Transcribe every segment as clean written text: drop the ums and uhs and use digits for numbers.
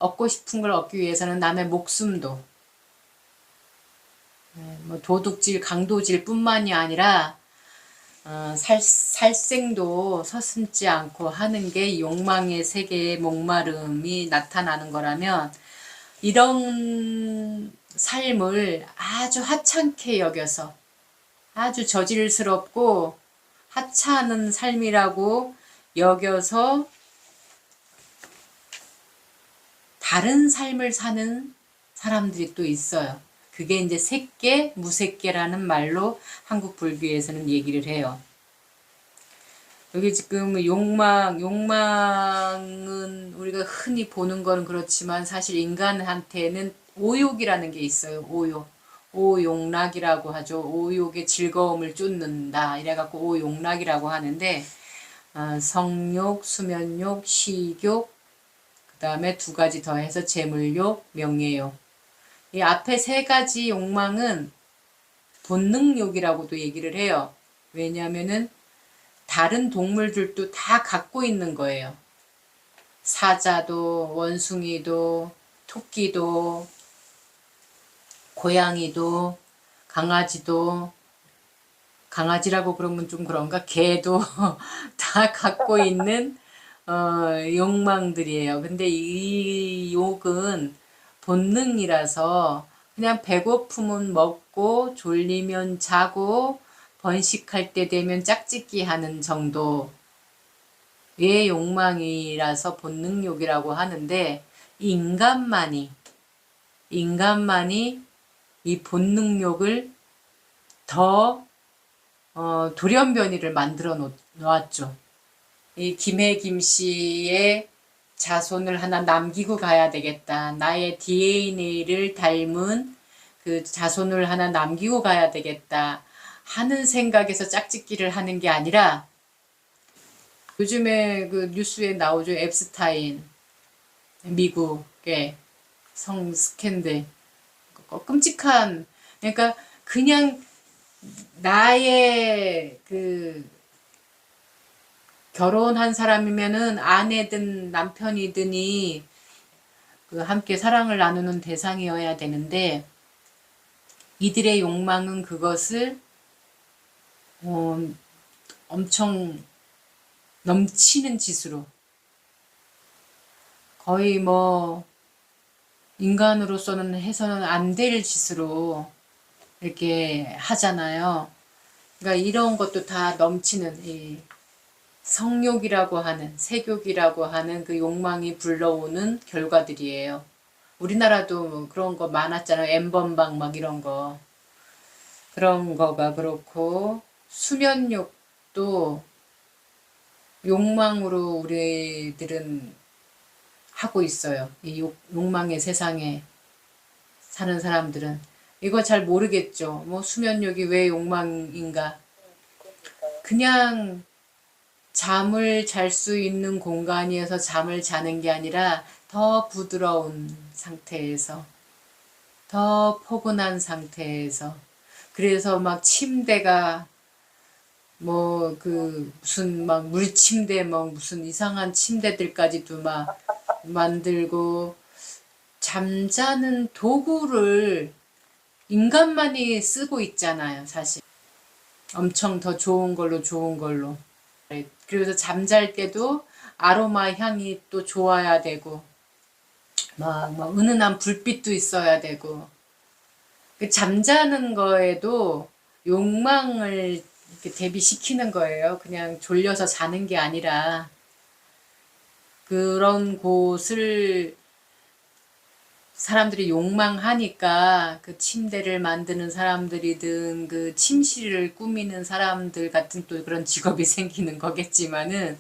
얻고 싶은 걸 얻기 위해서는 남의 목숨도, 뭐 도둑질, 강도질 뿐만이 아니라 살생도 서슴지 않고 하는 게 욕망의 세계의 목마름이 나타나는 거라면, 이런 삶을 아주 하찮게 여겨서 아주 저질스럽고 하찮은 삶이라고 여겨서 다른 삶을 사는 사람들이 또 있어요. 그게 이제 색계, 무색계라는 말로 한국 불교에서는 얘기를 해요. 여기 지금 욕망은 우리가 흔히 보는 거는 그렇지만 사실 인간한테는 오욕이라는 게 있어요. 오욕. 오욕락이라고 하죠. 오욕의 즐거움을 쫓는다. 이래갖고 오욕락이라고 하는데, 성욕, 수면욕, 식욕, 그 다음에 두 가지 더해서 재물욕, 명예욕. 이 앞에 세 가지 욕망은 본능욕이라고도 얘기를 해요. 왜냐하면은 다른 동물들도 다 갖고 있는 거예요. 사자도, 원숭이도, 토끼도, 고양이도, 강아지도, 강아지라고 그러면 좀 그런가? 개도 다 갖고 있는 욕망들이에요. 근데 이 욕은 본능이라서 그냥 배고프면 먹고 졸리면 자고 번식할 때 되면 짝짓기 하는 정도의 욕망이라서 본능욕이라고 하는데, 인간만이 이 본능욕을 더 돌연변이를 만들어 놓았죠. 이 김해김 씨의 자손을 하나 남기고 가야 되겠다. 나의 DNA를 닮은 그 자손을 하나 남기고 가야 되겠다 하는 생각에서 짝짓기를 하는 게 아니라, 요즘에 그 뉴스에 나오죠. 앱스타인, 미국의 성 스캔들. 끔찍한, 그러니까 그냥 나의 그 결혼한 사람이면은 아내든 남편이든이 그 함께 사랑을 나누는 대상이어야 되는데, 이들의 욕망은 그것을 엄청 넘치는 짓으로, 거의 뭐 인간으로서는 해서는 안 될 짓으로 이렇게 하잖아요. 그러니까 이런 것도 다 넘치는 이 성욕이라고 하는, 색욕이라고 하는 그 욕망이 불러오는 결과들이에요. 우리나라도 뭐 그런 거 많았잖아요. 엠번방 막 이런 거. 그런 거가 그렇고, 수면욕도 욕망으로 우리들은 하고 있어요. 이 욕망의 세상에 사는 사람들은. 이거 잘 모르겠죠. 뭐 수면욕이 왜 욕망인가. 그냥 잠을 잘 수 있는 공간이어서 잠을 자는 게 아니라 더 부드러운 상태에서, 더 포근한 상태에서, 그래서 막 침대가 뭐 그 무슨 막 물침대 뭐 무슨 이상한 침대들까지도 막 만들고, 잠자는 도구를 인간만이 쓰고 있잖아요, 사실. 엄청 더 좋은 걸로 좋은 걸로. 그래서 잠잘 때도 아로마 향이 또 좋아야 되고, 막 은은한 불빛도 있어야 되고, 그 잠자는 거에도 욕망을 이렇게 대비시키는 거예요. 그냥 졸려서 자는 게 아니라, 그런 곳을 사람들이 욕망하니까 그 침대를 만드는 사람들이든 그 침실을 꾸미는 사람들 같은 또 그런 직업이 생기는 거겠지만은,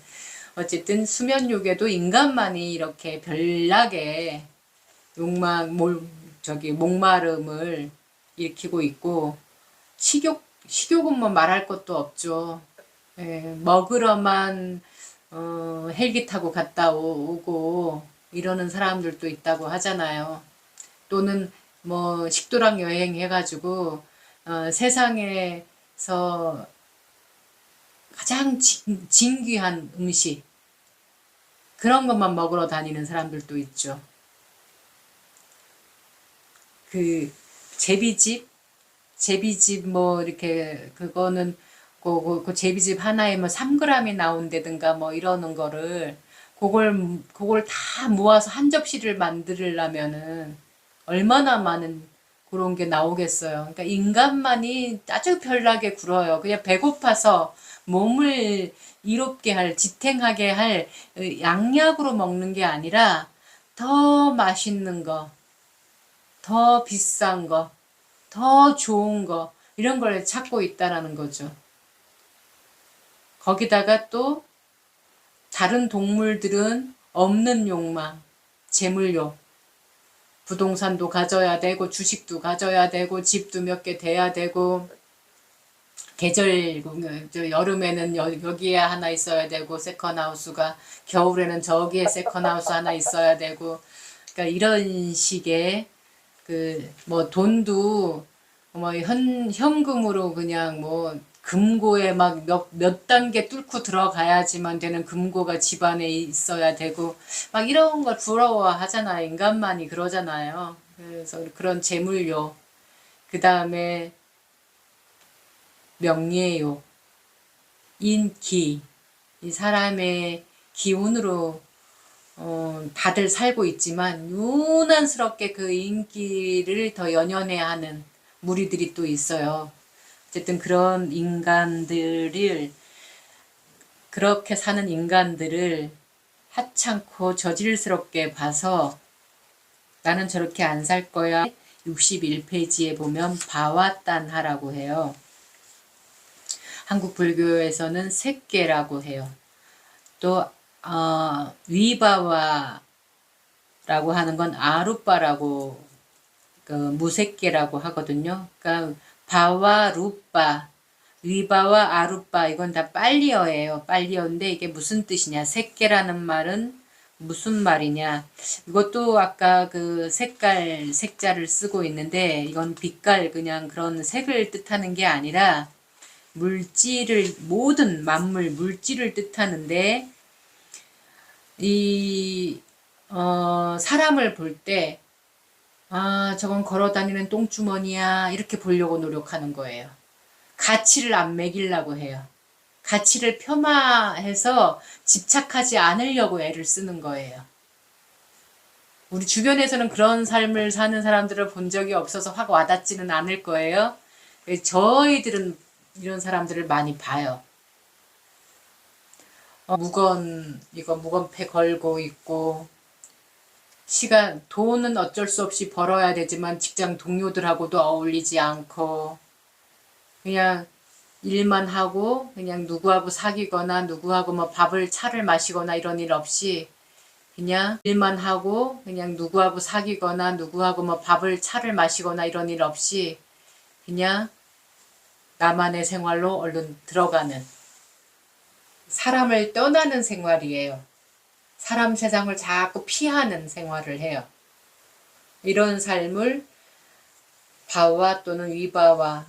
어쨌든 수면욕에도 인간만이 이렇게 별나게 목마름을 일으키고 있고, 식욕은 뭐 말할 것도 없죠. 예, 먹으러만 헬기 타고 갔다 오고 이러는 사람들도 있다고 하잖아요. 또는 뭐 식도락 여행 해가지고 세상에서 가장 진귀한 음식, 그런 것만 먹으러 다니는 사람들도 있죠. 그 제비집 뭐 이렇게 그거는 그 제비집 하나에 뭐 3g이 나온다든가 뭐 이러는 거를 그걸 다 모아서 한 접시를 만들려면은 얼마나 많은 그런 게 나오겠어요. 그러니까 인간만이 아주 별나게 굴어요. 그냥 배고파서 몸을 이롭게 할, 지탱하게 할 양약으로 먹는 게 아니라 더 맛있는 거, 더 비싼 거, 더 좋은 거, 이런 걸 찾고 있다라는 거죠. 거기다가 또 다른 동물들은 없는 욕망, 재물욕, 부동산도 가져야 되고 주식도 가져야 되고 집도 몇 개 돼야 되고 계절 여름에는 여기에 하나 있어야 되고 세컨하우스가 겨울에는 저기에 세컨하우스 하나 있어야 되고 그러니까 이런 식의 그 뭐 돈도 뭐 현금으로 그냥 뭐 금고에 막 몇 단계 뚫고 들어가야지만 되는 금고가 집안에 있어야 되고 막 이런 걸 부러워하잖아요. 인간만이 그러잖아요. 그래서 그런 재물욕, 그 다음에 명예욕, 인기, 이 사람의 기운으로 다들 살고 있지만 유난스럽게 그 인기를 더 연연해야 하는 무리들이 또 있어요. 어쨌든 그렇게 사는 인간들을 하찮고 저질스럽게 봐서 나는 저렇게 안 살 거야. 61페이지에 보면 바와딴하라고 해요. 한국 불교에서는 색계라고 해요. 또 위바와라고 하는 건 아루빠라고 그 무색계라고 하거든요. 그러니까 바와 루빠, 위바와 아루빠 이건 다 빨리어예요. 빨리어인데 이게 무슨 뜻이냐? 색계라는 말은 무슨 말이냐? 이것도 아까 그 색자를 쓰고 있는데 이건 빛깔 그냥 그런 색을 뜻하는 게 아니라 물질을 모든 만물 물질을 뜻하는데 이 사람을 볼 때 저건 걸어다니는 똥주머니야 이렇게 보려고 노력하는 거예요. 가치를 안 매기려고 해요. 가치를 폄하해서 집착하지 않으려고 애를 쓰는 거예요. 우리 주변에서는 그런 삶을 사는 사람들을 본 적이 없어서 확 와닿지는 않을 거예요. 저희들은 이런 사람들을 많이 봐요. 이거 무건패 걸고 있고, 돈은 어쩔 수 없이 벌어야 되지만 직장 동료들하고도 어울리지 않고, 그냥 일만 하고, 그냥 누구하고 사귀거나, 누구하고 뭐 차를 마시거나 이런 일 없이, 그냥 일만 하고, 그냥 누구하고 사귀거나, 누구하고 뭐 차를 마시거나 이런 일 없이, 그냥 나만의 생활로 얼른 들어가는, 사람을 떠나는 생활이에요. 사람 세상을 자꾸 피하는 생활을 해요. 이런 삶을 바와 또는 위바와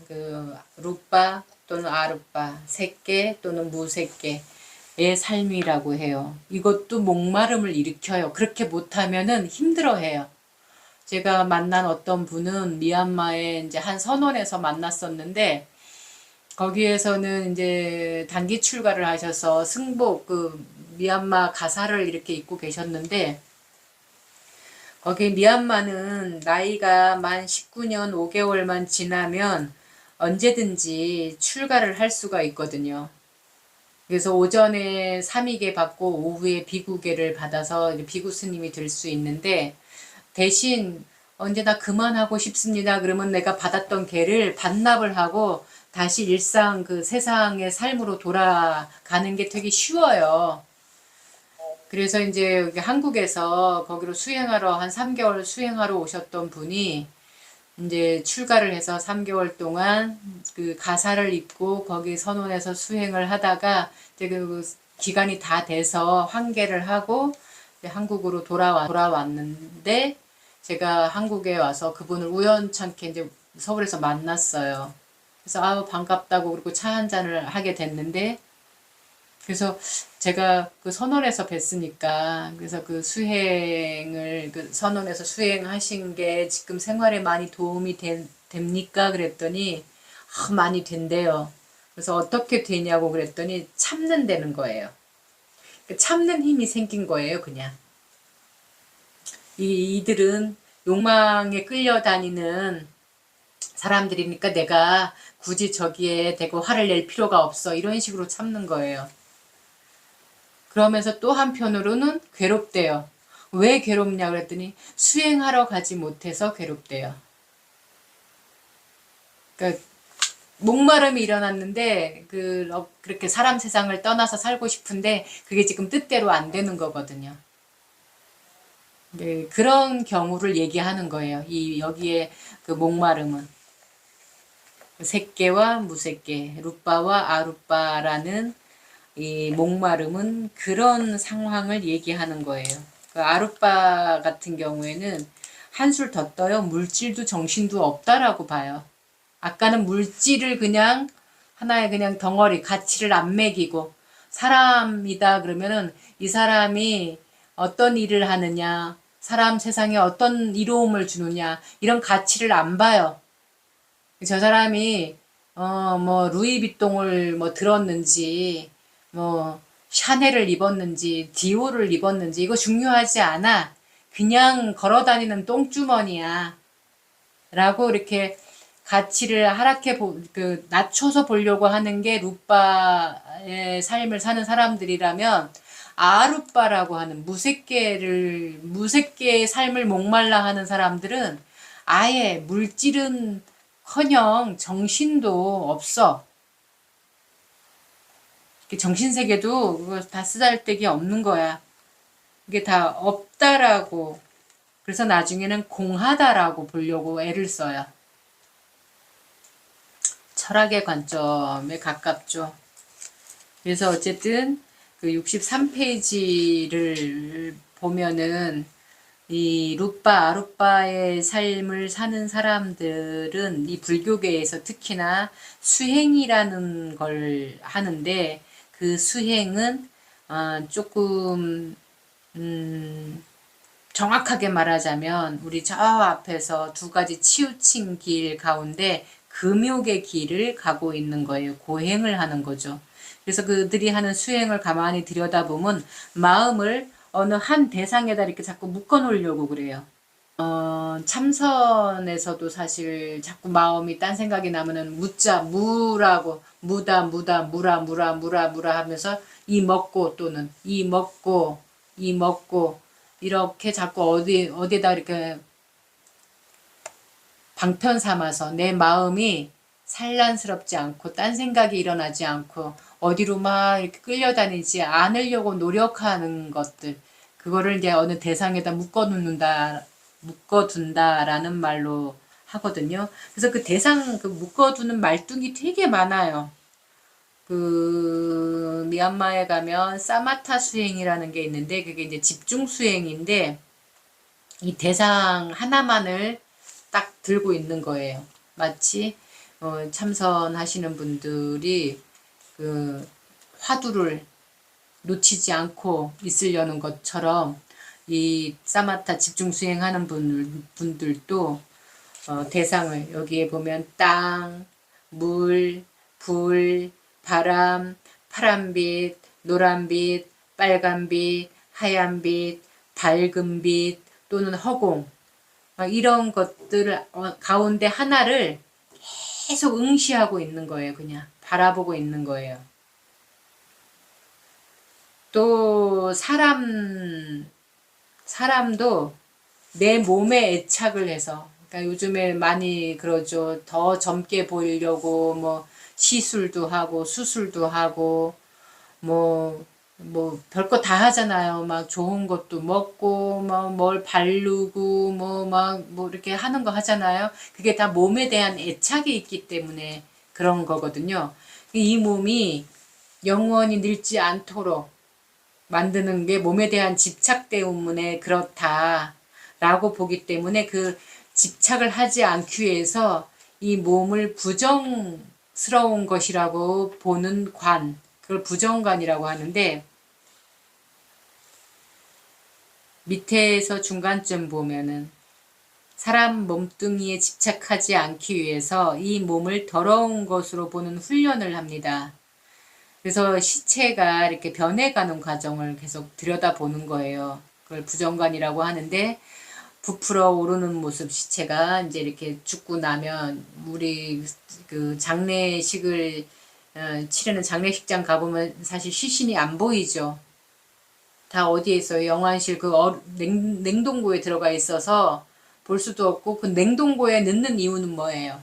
루빠 또는 아루빠, 색계 또는 무색계의 삶이라고 해요. 이것도 목마름을 일으켜요. 그렇게 못하면은 힘들어해요. 제가 만난 어떤 분은 미얀마에 이제 한 선원에서 만났었는데 거기에서는 이제 단기 출가를 하셔서 승복 미얀마 가사를 이렇게 입고 계셨는데 거기 미얀마는 나이가 만 19년 5개월만 지나면 언제든지 출가를 할 수가 있거든요. 그래서 오전에 삼위계 받고 오후에 비구계를 받아서 비구 스님이 될 수 있는데 대신 언제 나 그만하고 싶습니다. 그러면 내가 받았던 계를 반납을 하고 다시 일상 세상의 삶으로 돌아가는 게 되게 쉬워요. 그래서 이제 여기 한국에서 거기로 수행하러 한 3개월 수행하러 오셨던 분이 이제 출가를 해서 3개월 동안 그 가사를 입고 거기 선원에서 수행을 하다가 이제 기간이 다 돼서 환계를 하고 한국으로 돌아왔는데 제가 한국에 와서 그분을 우연찮게 이제 서울에서 만났어요. 그래서 반갑다고 그리고 차 한 잔을 하게 됐는데 그래서 제가 그 선원에서 뵀으니까 그래서 그 수행을 그 선원에서 수행하신 게 지금 생활에 많이 도움이 됩니까? 그랬더니 많이 된대요. 그래서 어떻게 되냐고 그랬더니 참는다는 거예요. 그 참는 힘이 생긴 거예요, 그냥. 이들은 욕망에 끌려다니는 사람들이니까 내가 굳이 저기에 대고 화를 낼 필요가 없어. 이런 식으로 참는 거예요. 그러면서 또 한편으로는 괴롭대요. 왜 괴롭냐 그랬더니 수행하러 가지 못해서 괴롭대요. 그러니까 목마름이 일어났는데 그렇게 사람 세상을 떠나서 살고 싶은데 그게 지금 뜻대로 안 되는 거거든요. 네, 그런 경우를 얘기하는 거예요. 여기에 그 목마름은 색계와 무색계, 루빠와 아루빠라는 이 목마름은 그런 상황을 얘기하는 거예요. 그 아루빠 같은 경우에는 한술 더 떠요. 물질도 정신도 없다라고 봐요. 아까는 물질을 그냥 하나의 그냥 덩어리, 가치를 안 매기고 사람이다 그러면은 이 사람이 어떤 일을 하느냐, 사람 세상에 어떤 이로움을 주느냐 이런 가치를 안 봐요. 저 사람이 뭐 루이비통을 뭐 들었는지 뭐 샤넬을 입었는지 디오를 입었는지 이거 중요하지 않아. 그냥 걸어다니는 똥주머니야. 라고 이렇게 가치를 낮춰서 보려고 하는 게 루빠의 삶을 사는 사람들이라면 아루빠라고 하는 무색계의 삶을 목말라 하는 사람들은 아예 물질은 커녕 정신도 없어. 정신세계도 그거 다 쓰잘데기 없는 거야. 이게 다 없다라고. 그래서 나중에는 공하다라고 보려고 애를 써요. 철학의 관점에 가깝죠. 그래서 어쨌든 그 63페이지를 보면은 이 루빠, 아루빠의 삶을 사는 사람들은 이 불교계에서 특히나 수행이라는 걸 하는데 그 수행은 조금 정확하게 말하자면 우리 저 앞에서 두 가지 치우친 길 가운데 금욕의 길을 가고 있는 거예요. 고행을 하는 거죠. 그래서 그들이 하는 수행을 가만히 들여다보면 마음을 어느 한 대상에다 이렇게 자꾸 묶어 놓으려고 그래요. 참선에서도 사실 자꾸 마음이 딴 생각이 나면은 무라고, 무라 하면서 이 먹고 또는 이 먹고, 이렇게 자꾸 어디에다 이렇게 방편 삼아서 내 마음이 산란스럽지 않고 딴 생각이 일어나지 않고 어디로 막 이렇게 끌려다니지 않으려고 노력하는 것들 그거를 이제 어느 대상에다 묶어둔다라는 말로 하거든요. 그래서 그 대상 묶어두는 말뚝이 되게 많아요. 그 미얀마에 가면 사마타 수행이라는 게 있는데 그게 이제 집중 수행인데 이 대상 하나만을 딱 들고 있는 거예요. 마치 참선하시는 분들이 그 화두를 놓치지 않고 있으려는 것처럼 이 사마타 집중 수행하는 분들도 대상을 여기에 보면 땅, 물, 불, 바람, 파란빛, 노란빛, 빨간빛, 하얀빛, 밝은빛 또는 허공 이런 것들을 가운데 하나를 계속 응시하고 있는 거예요. 그냥 바라보고 있는 거예요. 또 사람도 내 몸에 애착을 해서 그러니까 요즘에 많이 그러죠. 더 젊게 보이려고 뭐 시술도 하고 수술도 하고 뭐 별거 다 하잖아요. 막 좋은 것도 먹고 뭐 뭘 바르고 뭐 이렇게 하는 거 하잖아요. 그게 다 몸에 대한 애착이 있기 때문에 그런 거거든요. 이 몸이 영원히 늙지 않도록 만드는 게 몸에 대한 집착 때문에 그렇다라고 보기 때문에 그 집착을 하지 않기 위해서 이 몸을 부정스러운 것이라고 보는 그걸 부정관이라고 하는데, 밑에서 중간쯤 보면은 사람 몸뚱이에 집착하지 않기 위해서 이 몸을 더러운 것으로 보는 훈련을 합니다. 그래서 시체가 이렇게 변해가는 과정을 계속 들여다보는 거예요. 그걸 부정관이라고 하는데, 부풀어 오르는 모습, 시체가 이제 이렇게 죽고 나면 우리 그 장례식을 치르는 장례식장 가보면 사실 시신이 안 보이죠. 다 어디에 있어요? 영안실 그 냉동고에 들어가 있어서 볼 수도 없고, 그 냉동고에 넣는 이유는 뭐예요?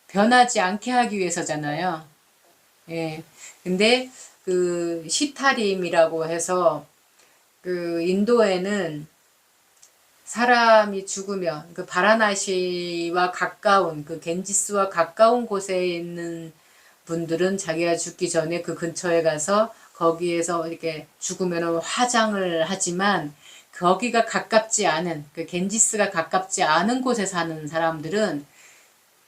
변하지 않게 하기 위해서잖아요. 예. 근데 그 시타림이라고 해서 그 인도에는 사람이 죽으면 그 바라나시와 가까운 그 겐지스와 가까운 곳에 있는 분들은 자기가 죽기 전에 그 근처에 가서 거기에서 이렇게 죽으면 화장을 하지만, 거기가 가깝지 않은 그 겐지스가 가깝지 않은 곳에 사는 사람들은,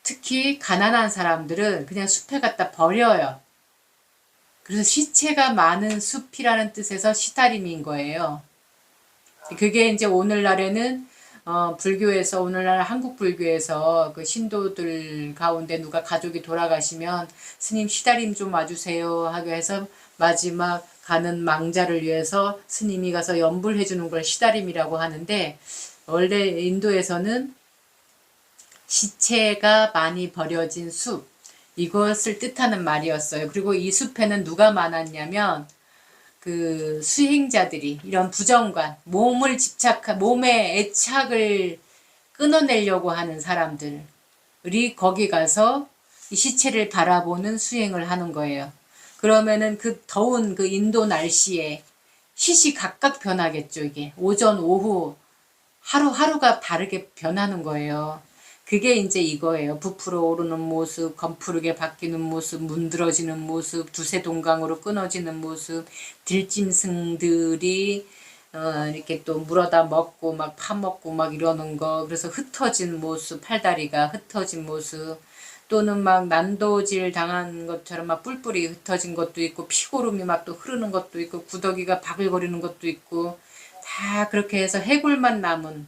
특히 가난한 사람들은 그냥 숲에 갖다 버려요. 그래서 시체가 많은 숲이라는 뜻에서 시타림인 거예요. 그게 이제 오늘날에는 불교에서, 오늘날 한국 불교에서 그 신도들 가운데 누가 가족이 돌아가시면 스님 시다림 좀 와주세요 하게 해서 마지막 가는 망자를 위해서 스님이 가서 염불해 주는 걸 시다림이라고 하는데, 원래 인도에서는 시체가 많이 버려진 숲, 이것을 뜻하는 말이었어요. 그리고 이 숲에는 누가 많았냐면 그 수행자들이, 이런 부정관, 몸에 애착을 끊어내려고 하는 사람들이 거기 가서 이 시체를 바라보는 수행을 하는 거예요. 그러면은 그 더운 그 인도 날씨에 시시각각 변하겠죠, 이게. 오전, 오후, 하루하루가 다르게 변하는 거예요. 그게 이제 이거예요. 부풀어 오르는 모습, 검푸르게 바뀌는 모습, 문드러지는 모습, 두세 동강으로 끊어지는 모습, 들짐승들이 이렇게 또 물어다 먹고 막 파먹고 막 이러는 거. 그래서 흩어진 모습, 팔다리가 흩어진 모습, 또는 막 난도질 당한 것처럼 막 뿔뿔이 흩어진 것도 있고, 피고름이 막 또 흐르는 것도 있고, 구더기가 바글거리는 것도 있고, 다 그렇게 해서 해골만 남은,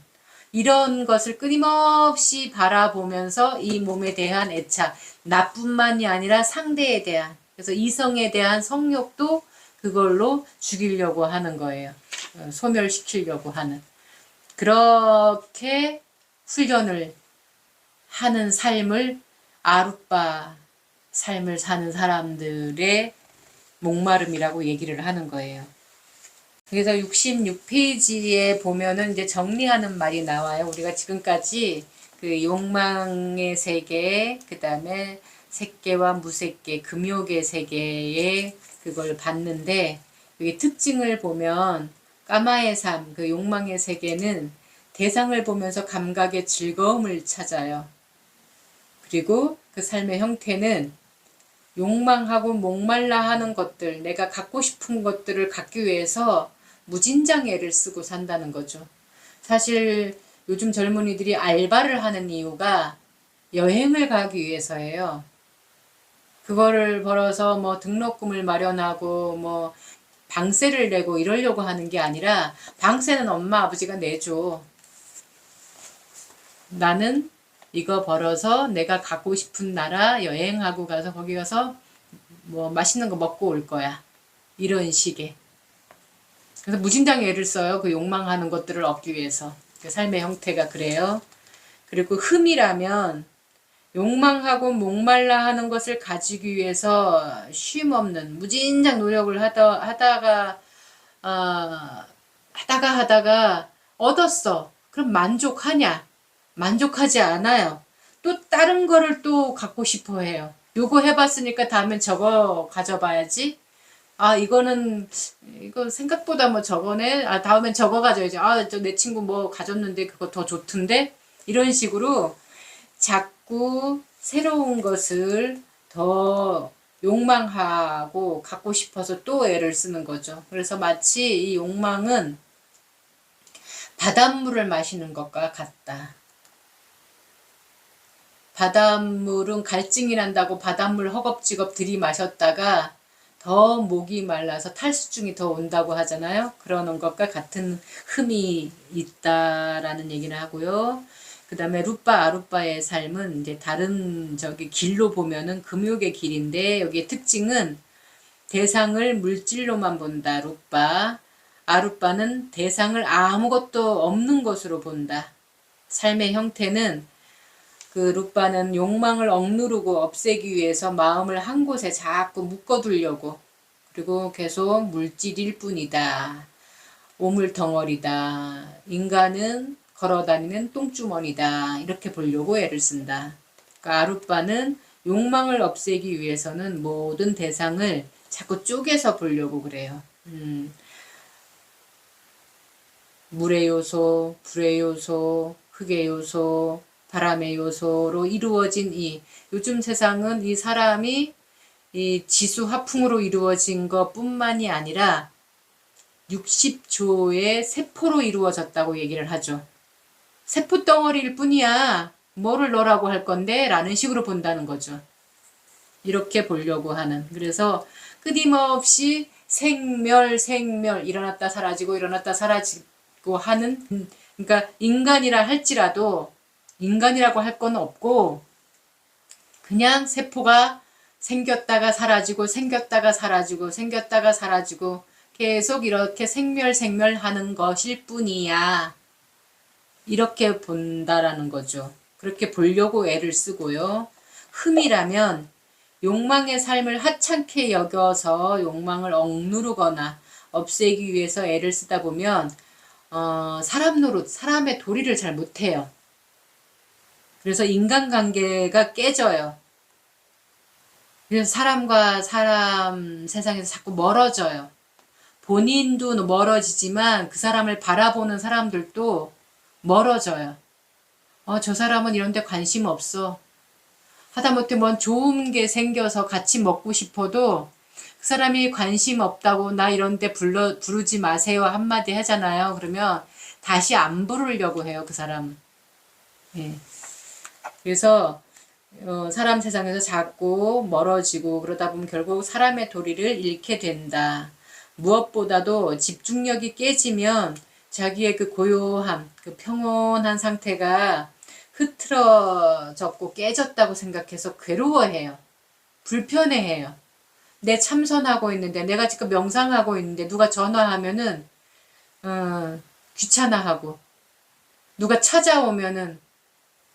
이런 것을 끊임없이 바라보면서 이 몸에 대한 애착, 나뿐만이 아니라 상대에 대한, 그래서 이성에 대한 성욕도 그걸로 죽이려고 하는 거예요. 소멸시키려고 하는. 그렇게 훈련을 하는 삶을 아룻바 삶을 사는 사람들의 목마름이라고 얘기를 하는 거예요. 그래서 66페이지에 보면은 이제 정리하는 말이 나와요. 우리가 지금까지 그 욕망의 세계, 그 다음에 색계와 무색계, 금욕의 세계에 그걸 봤는데, 여기 특징을 보면 까마의 삶, 그 욕망의 세계는 대상을 보면서 감각의 즐거움을 찾아요. 그리고 그 삶의 형태는 욕망하고 목말라 하는 것들, 내가 갖고 싶은 것들을 갖기 위해서 무진장 애를 쓰고 산다는 거죠. 사실 요즘 젊은이들이 알바를 하는 이유가 여행을 가기 위해서예요. 그거를 벌어서 뭐 등록금을 마련하고 뭐 방세를 내고 이러려고 하는 게 아니라, 방세는 엄마 아버지가 내줘. 나는 이거 벌어서 내가 가고 싶은 나라 여행하고 가서 거기 가서 뭐 맛있는 거 먹고 올 거야. 이런 식의. 그래서 무진장 애를 써요. 그 욕망하는 것들을 얻기 위해서. 그 삶의 형태가 그래요. 그리고 흠이라면 욕망하고 목말라 하는 것을 가지기 위해서 쉼없는 무진장 노력을 하다가 얻었어. 그럼 만족하냐? 만족하지 않아요. 또 다른 거를 또 갖고 싶어 해요. 요거 해봤으니까 다음엔 저거 가져봐야지. 아, 이거 생각보다 뭐 저거네. 아, 다음엔 저거 가져야지. 아, 저 내 친구 뭐 가졌는데 그거 더 좋던데? 이런 식으로 자꾸 새로운 것을 더 욕망하고 갖고 싶어서 또 애를 쓰는 거죠. 그래서 마치 이 욕망은 바닷물을 마시는 것과 같다. 바닷물은 갈증이 난다고 바닷물 허겁지겁 들이마셨다가 더 목이 말라서 탈수증이 더 온다고 하잖아요. 그런 것과 같은 흠이 있다라는 얘기를 하고요. 그 다음에 루빠 아루빠의 삶은 이제 다른 저기 길로 보면은 금욕의 길인데 여기에 특징은 대상을 물질로만 본다. 루빠. 아루빠는 대상을 아무것도 없는 것으로 본다. 삶의 형태는 그 루빠는 욕망을 억누르고 없애기 위해서 마음을 한 곳에 자꾸 묶어두려고 그리고 계속 물질일 뿐이다. 오물덩어리다. 인간은 걸어다니는 똥주머니다. 이렇게 보려고 애를 쓴다. 그러니까 아루빠는 욕망을 없애기 위해서는 모든 대상을 자꾸 쪼개서 보려고 그래요. 물의 요소, 불의 요소, 흙의 요소, 바람의 요소로 이루어진 요즘 세상은 이 사람이 이 지수 화풍으로 이루어진 것뿐만이 아니라 60조의 세포로 이루어졌다고 얘기를 하죠. 세포 덩어리일 뿐이야. 뭐를 너라고 할 건데? 라는 식으로 본다는 거죠. 이렇게 보려고 하는. 그래서 끊임없이 생멸 일어났다 사라지고 일어났다 사라지고 하는 그러니까 인간이라 할지라도 인간이라고 할 건 없고 그냥 세포가 생겼다가 사라지고 생겼다가 사라지고 생겼다가 사라지고 계속 이렇게 생멸하는 것일 뿐이야. 이렇게 본다라는 거죠. 그렇게 보려고 애를 쓰고요. 흠이라면 욕망의 삶을 하찮게 여겨서 욕망을 억누르거나 없애기 위해서 애를 쓰다 보면 사람 노릇, 사람의 도리를 잘 못해요. 그래서 인간관계가 깨져요. 그래서 사람과 사람 세상에서 자꾸 멀어져요. 본인도 멀어지지만 그 사람을 바라보는 사람들도 멀어져요. 저 사람은 이런 데 관심 없어. 하다못해 뭔 좋은 게 생겨서 같이 먹고 싶어도 그 사람이 관심 없다고 나 이런 데 부르지 마세요 한마디 하잖아요. 그러면 다시 안 부르려고 해요. 그 사람. 예. 그래서 사람 세상에서 자꾸 멀어지고 그러다 보면 결국 사람의 도리를 잃게 된다. 무엇보다도 집중력이 깨지면 자기의 그 고요함, 그 평온한 상태가 흐트러졌고 깨졌다고 생각해서 괴로워해요. 불편해해요. 내 참선하고 있는데 내가 지금 명상하고 있는데 누가 전화하면은 귀찮아하고 누가 찾아오면은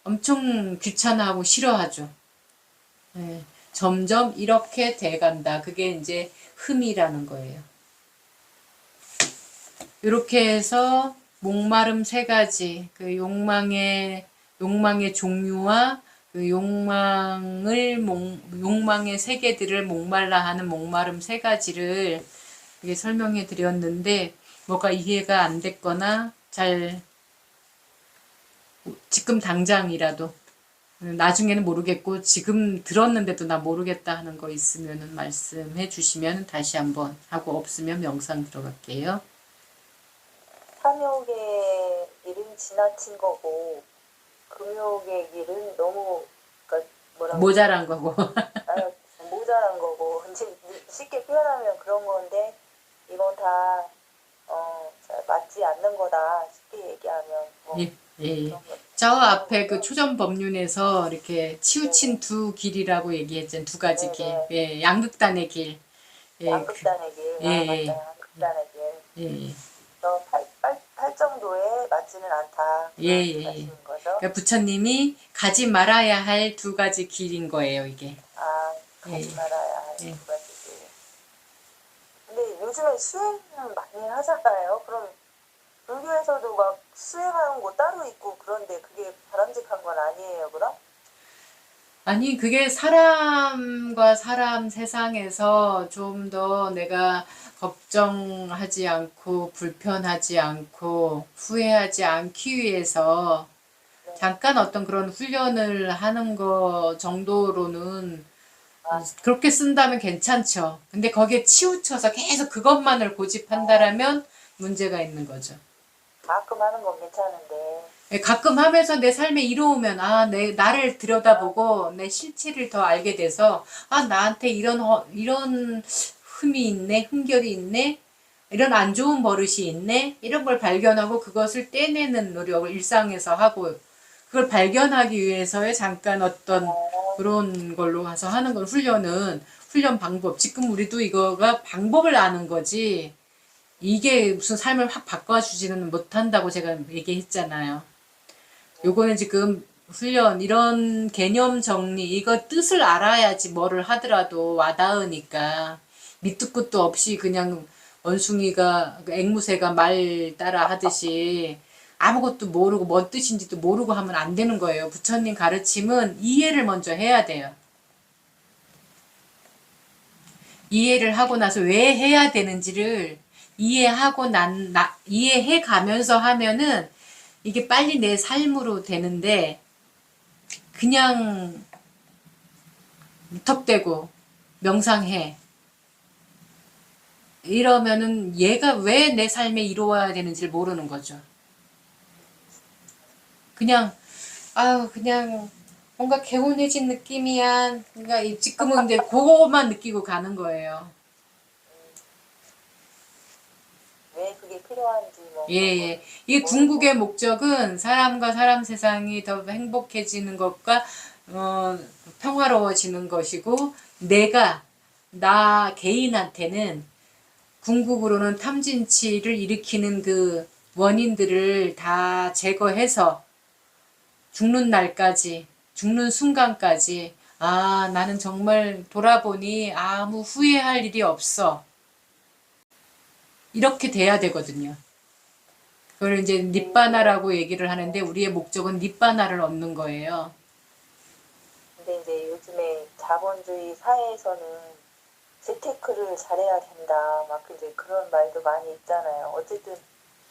엄청 귀찮아하고 싫어하죠. 네, 점점 이렇게 돼간다. 그게 이제 흠이라는 거예요. 이렇게 해서 목마름 세 가지, 그 욕망의 종류와 그 욕망의 세계들을 목말라 하는 목마름 세 가지를 이게 설명해 드렸는데, 뭐가 이해가 안 됐거나 지금 당장이라도 나중에는 모르겠고 지금 들었는데도 나 모르겠다 하는 거 있으면 말씀해 주시면 다시 한번 하고 없으면 명상 들어갈게요. 탐욕의 길은 지나친 거고 금욕의 길은 너무 모자란 거고 모자란 거고 이제 쉽게 표현하면 그런 건데 이건 다 맞지 않는 거다 쉽게 얘기하면 뭐 예. 저 앞에 그 초전법륜에서 이렇게 치우친 두 길이라고 얘기했잖아요. 두 가지 길. 예, 양극단의 길. 양극단의 길. 양극단의 길. 예. 팔 정도에 맞지는 않다. 예. 그러니까 부처님이 가지 말아야 할 두 가지 길인 거예요, 이게. 가지 말아야 할 두 가지 길. 근데 요즘에 수행은 많이 하잖아요. 그럼 불교에서도 막 수행하는 거 따로 있고 그런데 그게 바람직한 건 아니에요, 그럼? 아니, 그게 사람과 사람 세상에서 좀 더 내가 걱정하지 않고 불편하지 않고 후회하지 않기 위해서 잠깐 어떤 그런 훈련을 하는 거 정도로는 그렇게 쓴다면 괜찮죠. 근데 거기에 치우쳐서 계속 그것만을 고집한다라면 문제가 있는 거죠. 가끔 하는 건 괜찮은데. 가끔 하면서 내 삶에 이로우면 나를 들여다보고 내 실체를 더 알게 돼서 나한테 이런 흠이 있네, 흠결이 있네, 이런 안 좋은 버릇이 있네, 이런 걸 발견하고 그것을 떼내는 노력을 일상에서 하고, 그걸 발견하기 위해서의 잠깐 어떤 그런 걸로 가서 하는 건 훈련 방법. 지금 우리도 이거가 방법을 아는 거지, 이게 무슨 삶을 확 바꿔주지는 못한다고 제가 얘기했잖아요. 요거는 지금 훈련, 이런 개념 정리, 이거 뜻을 알아야지 뭐를 하더라도 와닿으니까. 밑도 끝도 없이 그냥 원숭이가, 앵무새가 말 따라 하듯이 아무것도 모르고 뭔 뜻인지도 모르고 하면 안 되는 거예요. 부처님 가르침은 이해를 먼저 해야 돼요. 이해를 하고 나서 왜 해야 되는지를 이해해 가면서 하면은 이게 빨리 내 삶으로 되는데, 그냥 무턱대고 명상해 이러면은 얘가 왜 내 삶에 이루어야 되는지를 모르는 거죠. 그냥 그냥 뭔가 개운해진 느낌이야. 그러니까 지금은 이제 그거만 느끼고 가는 거예요. 왜 그게 필요한지 뭐 예, 그런 예. 거 이게 모르고. 궁극의 목적은 사람과 사람 세상이 더 행복해지는 것과 평화로워지는 것이고, 나 개인한테는 궁극으로는 탐진치를 일으키는 그 원인들을 다 제거해서 죽는 날까지, 죽는 순간까지, 나는 정말 돌아보니 아무 후회할 일이 없어. 이렇게 돼야 되거든요. 그걸 이제 닛바나라고 얘기를 하는데, 우리의 목적은 닛바나를 얻는 거예요. 근데 이제 요즘에 자본주의 사회에서는 재테크를 잘해야 된다. 막 이제 그런 말도 많이 있잖아요. 어쨌든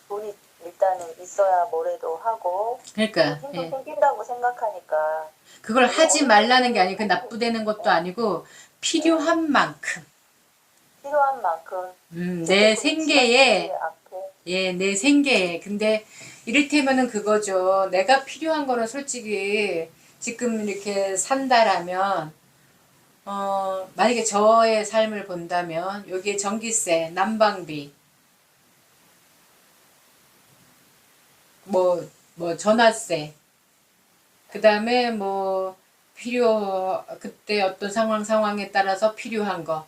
돈이 일단은 있어야 뭐래도 하고 그러니까 힘도 예. 생긴다고 생각하니까 그걸 이게 하지 어느 말라는 게 정도 아니고 그 나쁘다는 것도 아니고, 필요한 만큼 필요한 만큼 내 재테크를 지나치지 생계에, 않게. 내 생계에. 근데 이를테면은 그거죠. 내가 필요한 거는 솔직히 지금 이렇게 산다라면, 만약에 저의 삶을 본다면 여기에 전기세, 난방비, 전화세, 그 다음에 그때 어떤 상황에 따라서 필요한 거,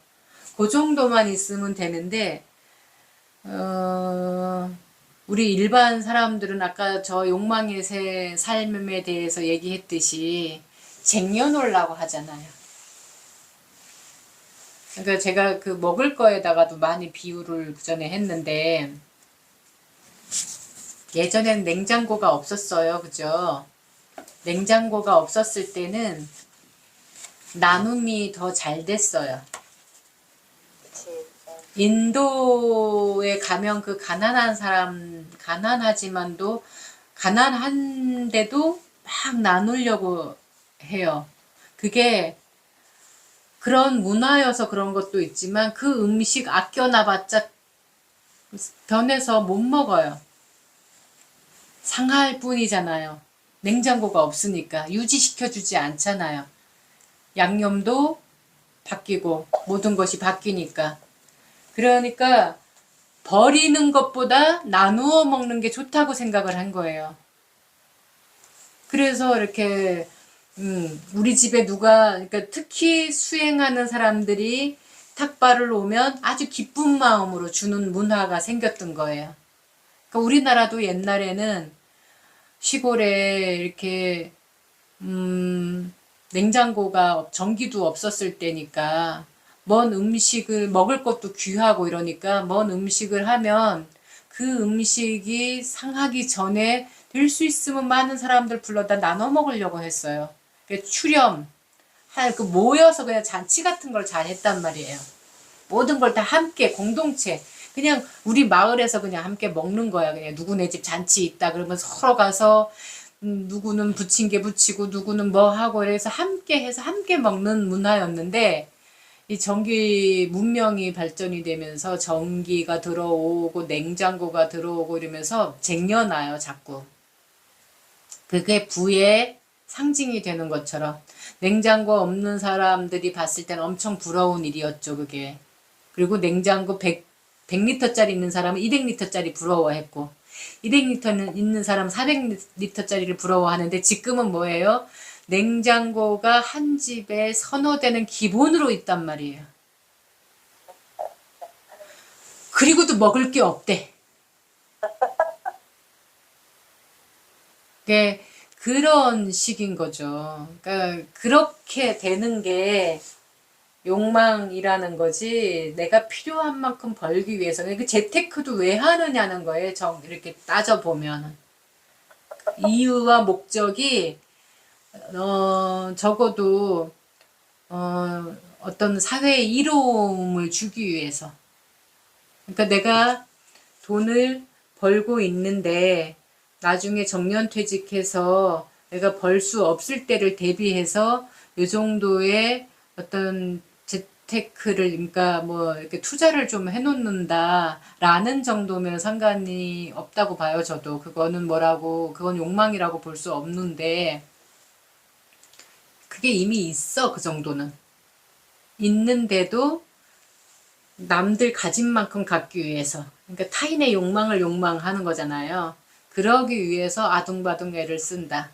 그 정도만 있으면 되는데, 우리 일반 사람들은 아까 저 욕망의 삶에 대해서 얘기했듯이 쟁여놓으려고 하잖아요. 그러니까 제가 그 먹을 거에다가도 많이 비유를 그 전에 했는데, 예전엔 냉장고가 없었어요. 그죠? 냉장고가 없었을 때는 나눔이 더 잘 됐어요. 그치. 인도에 가면 그 가난한데도 막 나누려고 해요. 그게 그런 문화여서 그런 것도 있지만, 그 음식 아껴놔봤자 변해서 못 먹어요. 상할 뿐이잖아요. 냉장고가 없으니까 유지시켜주지 않잖아요. 양념도 바뀌고 모든 것이 바뀌니까. 그러니까 버리는 것보다 나누어 먹는 게 좋다고 생각을 한 거예요. 그래서 이렇게 우리 집에 그러니까 특히 수행하는 사람들이 탁발을 오면 아주 기쁜 마음으로 주는 문화가 생겼던 거예요. 그러니까 우리나라도 옛날에는 시골에 이렇게 냉장고가 전기도 없었을 때니까, 먼 음식을 먹을 것도 귀하고 이러니까 먼 음식을 하면 그 음식이 상하기 전에 될 수 있으면 많은 사람들 불러다 나눠 먹으려고 했어요. 모여서 그냥 잔치 같은 걸 잘 했단 말이에요. 모든 걸 다 함께 공동체, 그냥 우리 마을에서 그냥 함께 먹는 거야. 그냥 누구네 집 잔치 있다 그러면 서로 가서 누구는 부침개 부치고 누구는 뭐 하고 이래서 함께 해서 함께 먹는 문화였는데, 이 전기 문명이 발전이 되면서 전기가 들어오고 냉장고가 들어오고 이러면서 쟁여놔요, 자꾸. 그게 부의 상징이 되는 것처럼 냉장고 없는 사람들이 봤을 때는 엄청 부러운 일이었죠, 그게. 그리고 냉장고 100리터짜리 있는 사람은 200리터짜리 부러워했고 200리터는 있는 사람은 400리터짜리를 부러워하는데 지금은 뭐예요? 냉장고가 한 집에 선호되는 기본으로 있단 말이에요. 그리고도 먹을 게 없대. 그런 식인 거죠. 그러니까 그렇게 되는 게 욕망이라는 거지. 내가 필요한 만큼 벌기 위해서. 그 재테크도 왜 하느냐는 거예요. 이렇게 따져보면. 이유와 목적이 적어도 어떤 사회의 이로움을 주기 위해서. 그러니까 내가 돈을 벌고 있는데 나중에 정년퇴직해서 내가 벌 수 없을 때를 대비해서 이 정도의 어떤 재테크를, 그러니까 뭐 이렇게 투자를 좀 해놓는다라는 정도면 상관이 없다고 봐요, 저도. 그건 욕망이라고 볼 수 없는데, 그게 이미 있어, 그 정도는. 있는데도 남들 가진 만큼 갖기 위해서. 그러니까 타인의 욕망을 욕망하는 거잖아요. 그러기 위해서 아둥바둥 애를 쓴다.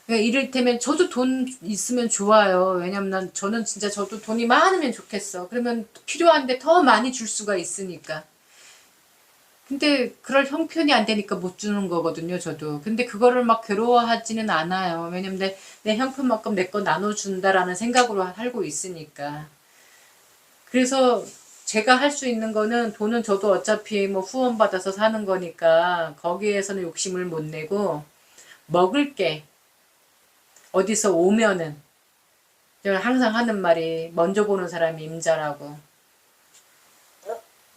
그러니까 이를테면 저도 돈 있으면 좋아요. 왜냐면 저는 진짜 저도 돈이 많으면 좋겠어. 그러면 필요한데 더 많이 줄 수가 있으니까. 근데 그럴 형편이 안 되니까 못 주는 거거든요, 저도. 근데 그거를 막 괴로워하지는 않아요. 왜냐면 내 형편만큼 내 거 나눠준다라는 생각으로 살고 있으니까. 그래서 제가 할 수 있는 거는 돈은 저도 어차피 뭐 후원 받아서 사는 거니까 거기에서는 욕심을 못 내고 먹을 게 어디서 오면은 제가 항상 하는 말이 먼저 보는 사람이 임자라고.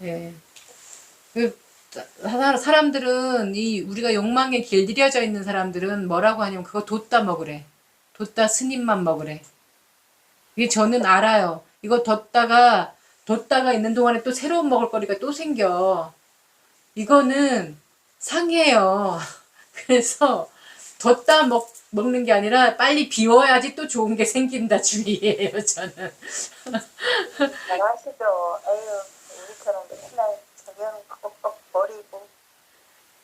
예. 사람들은 우리가 욕망에 길들여져 있는 사람들은 뭐라고 하냐면 그거 뒀다 먹으래. 뒀다 스님만 먹으래. 이게 저는 알아요. 이거 뒀다가 있는 동안에 또 새로운 먹을거리가 또 생겨. 이거는 상해요. 그래서 뒀다 먹는 게 아니라 빨리 비워야지 또 좋은 게 생긴다 주의예요, 저는. 잘하시죠. 에휴, 우리처럼 맨날 정해놓고 버리고.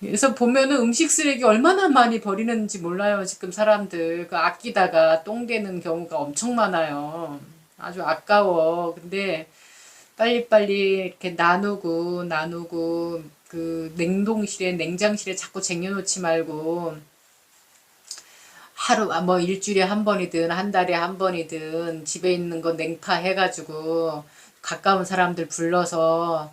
그래서 보면은 음식 쓰레기 얼마나 많이 버리는지 몰라요, 지금 사람들. 그 아끼다가 똥 되는 경우가 엄청 많아요. 아주 아까워. 근데 빨리빨리 이렇게 나누고, 그 냉장실에 자꾸 쟁여놓지 말고, 뭐 일주일에 한 번이든 한 달에 한 번이든 집에 있는 거 냉파 해가지고, 가까운 사람들 불러서,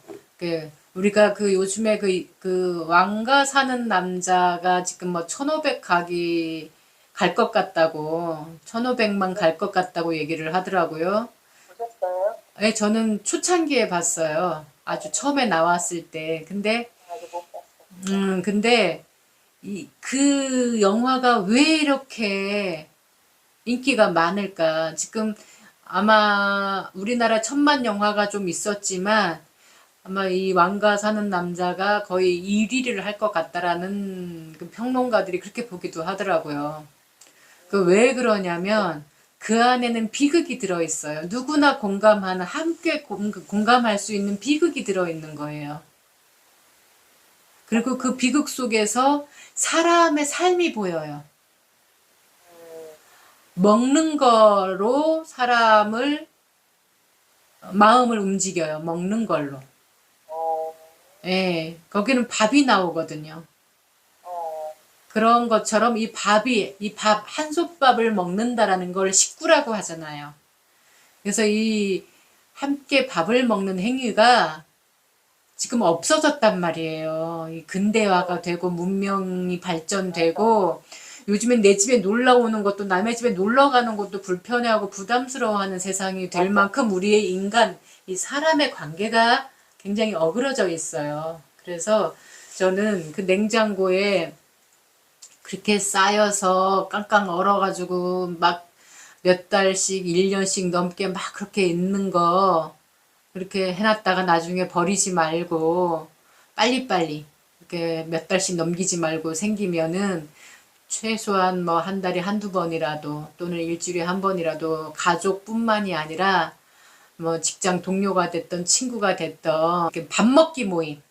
우리가 요즘에 그 왕가 사는 남자가 지금 뭐 1,500 갈 것 같다고, 1,500만 갈 것 같다고 얘기를 하더라고요. 보셨어요? 예, 저는 초창기에 봤어요. 아주 처음에 나왔을 때. 아직 못 봤어요. 근데, 그 영화가 왜 이렇게 인기가 많을까? 지금 아마 우리나라 천만 영화가 좀 있었지만, 아마 이 왕가 사는 남자가 거의 1위를 할 것 같다라는 그 평론가들이 그렇게 보기도 하더라고요. 왜 그러냐면 그 안에는 비극이 들어있어요. 누구나 공감하는, 함께 공감할 수 있는 비극이 들어있는 거예요. 그리고 그 비극 속에서 사람의 삶이 보여요. 먹는 거로 마음을 움직여요. 먹는 걸로. 예, 거기는 밥이 나오거든요. 그런 것처럼 이 밥 한솥밥을 먹는다라는 걸 식구라고 하잖아요. 그래서 이 함께 밥을 먹는 행위가 지금 없어졌단 말이에요. 이 근대화가 되고 문명이 발전되고 요즘엔 내 집에 놀러 오는 것도 남의 집에 놀러 가는 것도 불편해하고 부담스러워하는 세상이 될 만큼 우리의 이 사람의 관계가 굉장히 어그러져 있어요. 그래서 저는 그 냉장고에 그렇게 쌓여서 깡깡 얼어가지고 막 몇 달씩, 1년씩 넘게 막 그렇게 있는 거 그렇게 해놨다가 나중에 버리지 말고 빨리빨리 이렇게 몇 달씩 넘기지 말고 생기면은 최소한 뭐 한 달에 한두 번이라도 또는 일주일에 한 번이라도 가족뿐만이 아니라 뭐 직장 동료가 됐던 친구가 됐던 이렇게 밥 먹기 모임.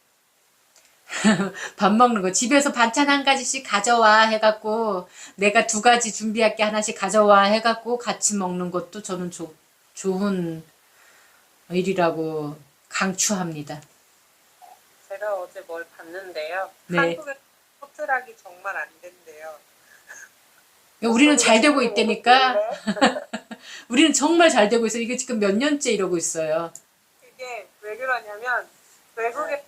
밥 먹는 거 집에서 반찬 한 가지씩 가져와 해갖고 내가 2가지 준비할 게 하나씩 가져와 해갖고 같이 먹는 것도 저는 좋은 일이라고 강추합니다. 제가 어제 뭘 봤는데요. 네. 한국에 포트락이 정말 안 된대요. 우리는 잘 되고 있다니까. 네. 우리는 정말 잘 되고 있어요. 이게 지금 몇 년째 이러고 있어요. 이게 왜 그러냐면 외국에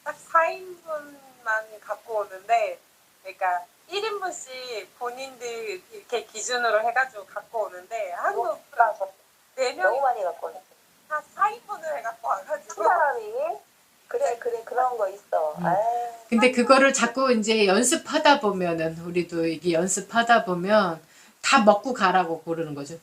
딱 4인분만 갖고 오는데 그러니까 1인분씩 본인들 이렇게 기준으로 해가지고 갖고 오는데 한국 너무 4명이 많이 갖고 오네. 다 4인분을 해갖고 한 와가지고 사람이 그래 그런 거 있어. 아유. 근데 그거를 자꾸 이제 연습하다 보면은 우리도 이게 연습하다 보면 다 먹고 가라고 그러는 거죠.